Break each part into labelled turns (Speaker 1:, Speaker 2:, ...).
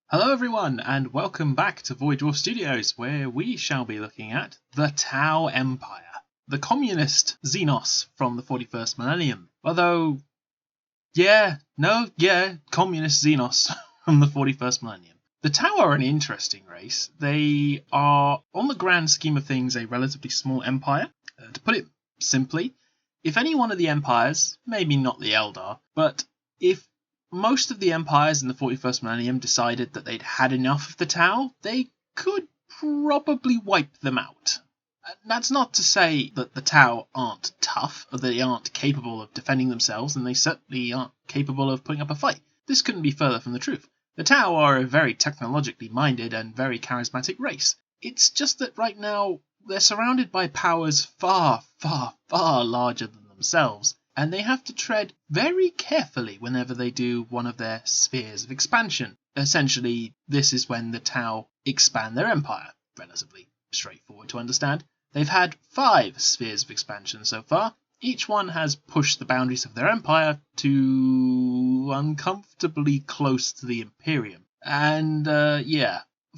Speaker 1: Hello everyone, and welcome back to Void Dwarf Studios, where we shall be looking at the Tau Empire, the communist Xenos from the 41st millennium. Although, communist Xenos from the 41st millennium. The Tau are an interesting race. They are, on the grand scheme of things, a relatively small empire. To put it simply, if any one of the empires, maybe not the Eldar, but if most of the empires in the 41st millennium decided that they'd had enough of the Tau, they could probably wipe them out. That's not to say that the Tau aren't tough, or they aren't capable of defending themselves, and they certainly aren't capable of putting up a fight. This couldn't be further from the truth. The Tau are a very technologically minded and very charismatic race. It's just that right now they're surrounded by powers far, far, far larger than themselves, and they have to tread very carefully whenever they do one of their spheres of expansion. Essentially, this is when the Tau expand their empire. Relatively straightforward to understand. They've had 5 spheres of expansion so far. Each one has pushed the boundaries of their empire to uncomfortably close to the Imperium. And,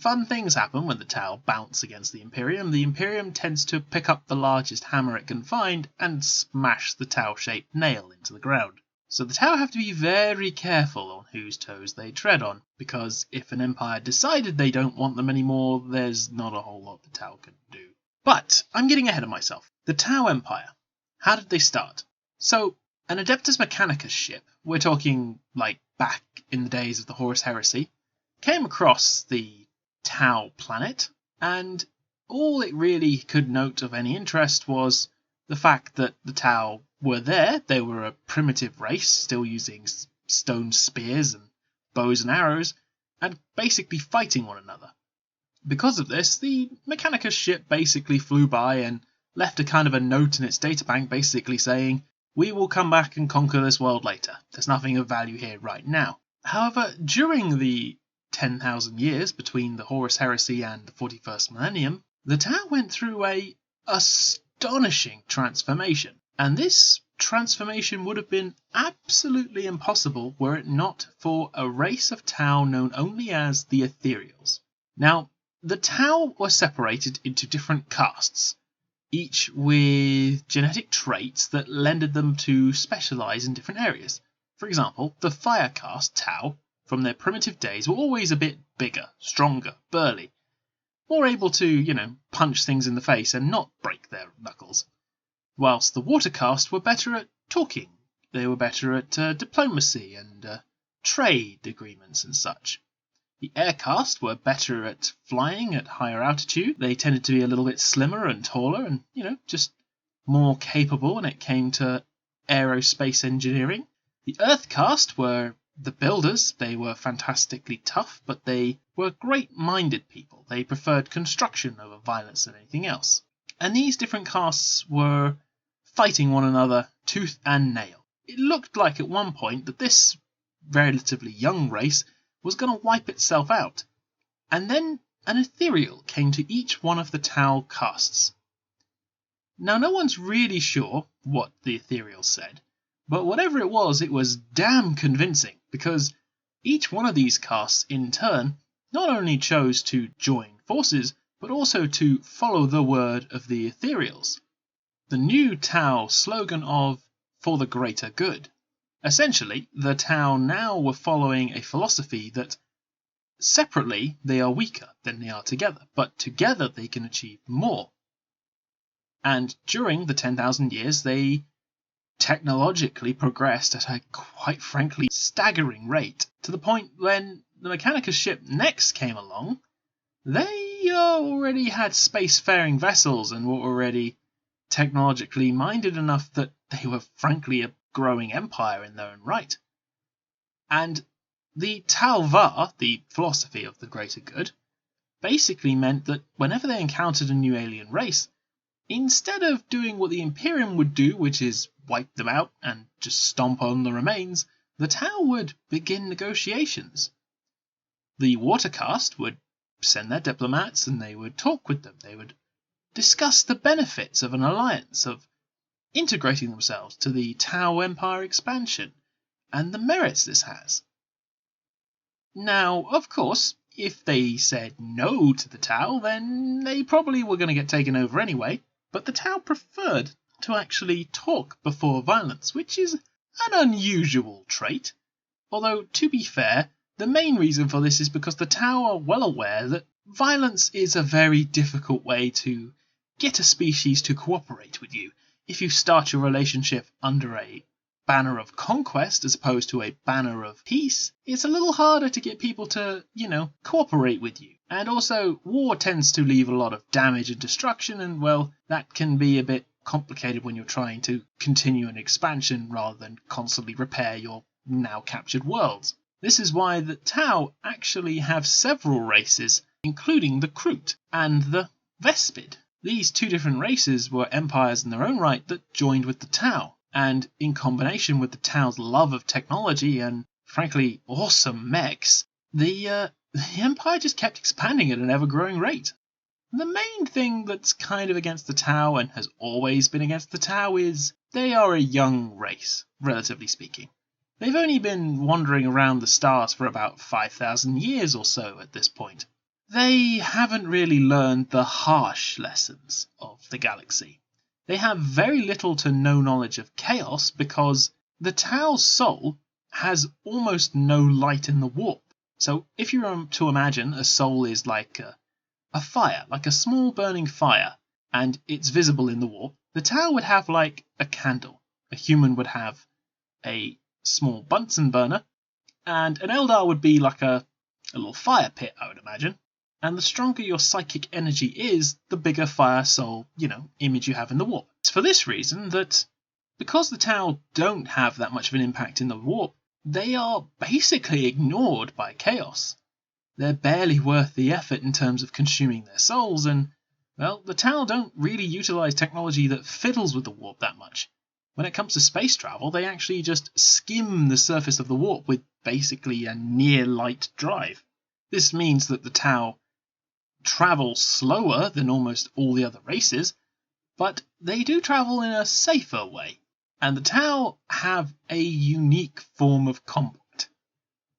Speaker 1: fun things happen when the Tau bounce against the Imperium. The Imperium tends to pick up the largest hammer it can find and smash the Tau-shaped nail into the ground. So the Tau have to be very careful on whose toes they tread on, because if an empire decided they don't want them anymore, there's not a whole lot the Tau can do. But I'm getting ahead of myself. The Tau Empire. How did they start? So, an Adeptus Mechanicus ship, we're talking like back in the days of the Horus Heresy, came across the Tau planet, and all it really could note of any interest was the fact that the Tau were there. They were a primitive race, still using stone spears and bows and arrows, and basically fighting one another. Because of this, the Mechanicus ship basically flew by and left a kind of a note in its databank basically saying, "We will come back and conquer this world later. There's nothing of value here right now." However, during the 10,000 years between the Horus Heresy and the 41st millennium, the Tau went through a astonishing transformation. And this transformation would have been absolutely impossible were it not for a race of Tau known only as the Ethereals. Now, the Tau were separated into different castes, each with genetic traits that lended them to specialize in different areas. For example, the Fire caste Tau from their primitive days were always a bit bigger, stronger, burly, more able to, punch things in the face and not break their knuckles. Whilst the Water caste were better at talking. They were better at diplomacy and trade agreements and such. The Air caste were better at flying at higher altitude. They tended to be a little bit slimmer and taller and, just more capable when it came to aerospace engineering. The Earth caste were the builders. They were fantastically tough, but they were great-minded people. They preferred construction over violence than anything else. And these different castes were fighting one another tooth and nail. It looked like at one point that this relatively young race was going to wipe itself out. And then an ethereal came to each one of the Tau castes. Now, no one's really sure what the ethereal said, but whatever it was damn convincing, because each one of these castes, in turn, not only chose to join forces, but also to follow the word of the ethereals. The new Tau slogan of "For the Greater Good." Essentially, the Tau now were following a philosophy that separately they are weaker than they are together, but together they can achieve more. And during the 10,000 years, they technologically progressed at a quite frankly staggering rate, to the point when the Mechanicus ship next came along, they already had spacefaring vessels and were already technologically minded enough that they were frankly a growing empire in their own right. And the Tau Va, the philosophy of the greater good, basically meant that whenever they encountered a new alien race, instead of doing what the Imperium would do, which is wipe them out and just stomp on the remains, the Tau would begin negotiations. The Water caste would send their diplomats and they would talk with them. They would discuss the benefits of an alliance, of integrating themselves to the Tau Empire expansion, and the merits this has. Now, of course, if they said no to the Tau, then they probably were going to get taken over anyway, but the Tau preferred to actually talk before violence, which is an unusual trait. Although, to be fair, the main reason for this is because the Tau are well aware that violence is a very difficult way to get a species to cooperate with you. If you start your relationship under a banner of conquest as opposed to a banner of peace, it's a little harder to get people to, cooperate with you. And also, war tends to leave a lot of damage and destruction, and well, that can be a bit complicated when you're trying to continue an expansion rather than constantly repair your now captured worlds. This is why the Tau actually have several races, including the Kroot and the Vespid. These two different races were empires in their own right that joined with the Tau, and in combination with the Tau's love of technology and, frankly, awesome mechs, the empire just kept expanding at an ever-growing rate. The main thing that's kind of against the Tau and has always been against the Tau is they are a young race, relatively speaking. They've only been wandering around the stars for about 5,000 years or so at this point. They haven't really learned the harsh lessons of the galaxy. They have very little to no knowledge of chaos because the Tau's soul has almost no light in the warp. So if you were to imagine a soul is like a fire, like a small burning fire, and it's visible in the warp, the Tau would have like a candle. A human would have a small Bunsen burner, and an Eldar would be like a little fire pit, I would imagine. And the stronger your psychic energy is, the bigger fire soul, image you have in the warp. It's for this reason that, because the Tau don't have that much of an impact in the warp, they are basically ignored by chaos. They're barely worth the effort in terms of consuming their souls, and, well, the Tau don't really utilize technology that fiddles with the warp that much. When it comes to space travel, they actually just skim the surface of the warp with basically a near-light drive. This means that the Tau travel slower than almost all the other races, but they do travel in a safer way. And the Tau have a unique form of combat.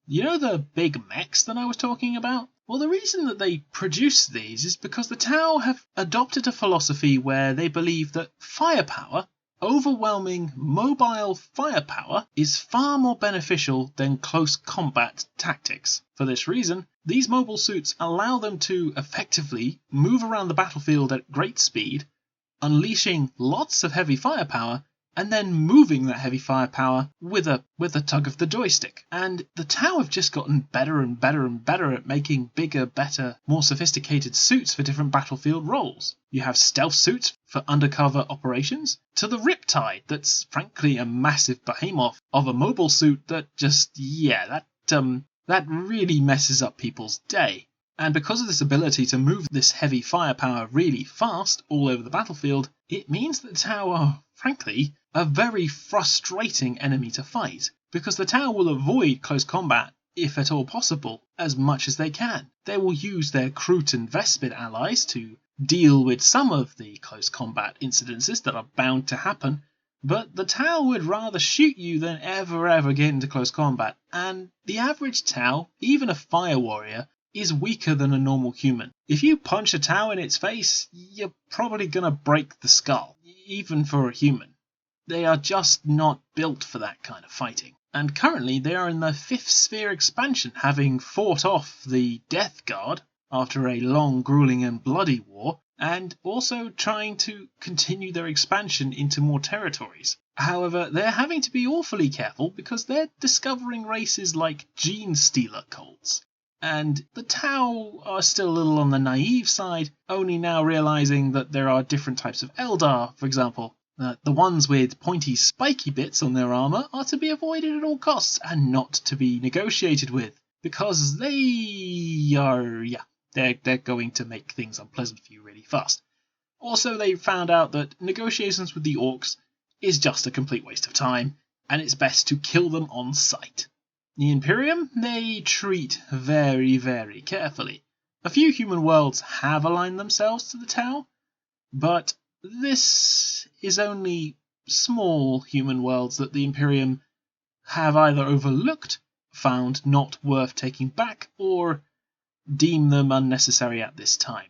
Speaker 1: You know the big mechs that I was talking about? Well, the reason that they produce these is because the Tau have adopted a philosophy where they believe that firepower, overwhelming mobile firepower, is far more beneficial than close combat tactics. For this reason, these mobile suits allow them to effectively move around the battlefield at great speed, unleashing lots of heavy firepower, and then moving that heavy firepower with a tug of the joystick. And the Tau have just gotten better and better and better at making bigger, better, more sophisticated suits for different battlefield roles. You have stealth suits for undercover operations, to the Riptide that's frankly a massive behemoth of a mobile suit that just, that really messes up people's day. And because of this ability to move this heavy firepower really fast all over the battlefield, it means that the Tau are, frankly, a very frustrating enemy to fight, because the Tau will avoid close combat, if at all possible, as much as they can. They will use their Kroot and Vespid allies to deal with some of the close combat incidences that are bound to happen, but the Tau would rather shoot you than ever get into close combat, and the average Tau, even a fire warrior, is weaker than a normal human. If you punch a Tau in its face, you're probably gonna break the skull, even for a human. They are just not built for that kind of fighting. And currently they are in the 5th sphere expansion, having fought off the Death Guard after a long, grueling and bloody war, and also trying to continue their expansion into more territories. However, they're having to be awfully careful because they're discovering races like gene stealer cults. And the Tau are still a little on the naive side, only now realizing that there are different types of Eldar, for example. The ones with pointy spiky bits on their armor are to be avoided at all costs and not to be negotiated with, because they're going to make things unpleasant for you really fast. Also, they found out that negotiations with the Orcs is just a complete waste of time, and it's best to kill them on sight. The Imperium, they treat very, very carefully. A few human worlds have aligned themselves to the Tau, but this is only small human worlds that the Imperium have either overlooked, found not worth taking back or deem them unnecessary at this time.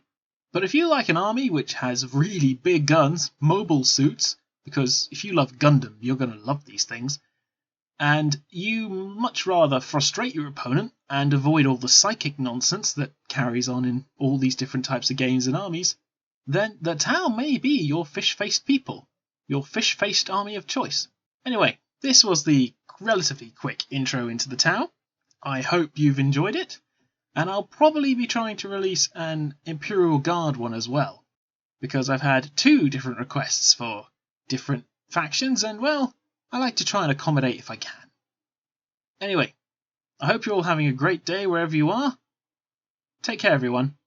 Speaker 1: But if you like an army which has really big guns, mobile suits, because if you love Gundam, you're going to love these things, and you much rather frustrate your opponent and avoid all the psychic nonsense that carries on in all these different types of games and armies, then the Tau may be your fish-faced people, your fish-faced army of choice. Anyway, this was the relatively quick intro into the Tau. I hope you've enjoyed it, and I'll probably be trying to release an Imperial Guard one as well, because I've had 2 different requests for different factions, and well, I like to try and accommodate if I can. Anyway, I hope you're all having a great day wherever you are. Take care, everyone.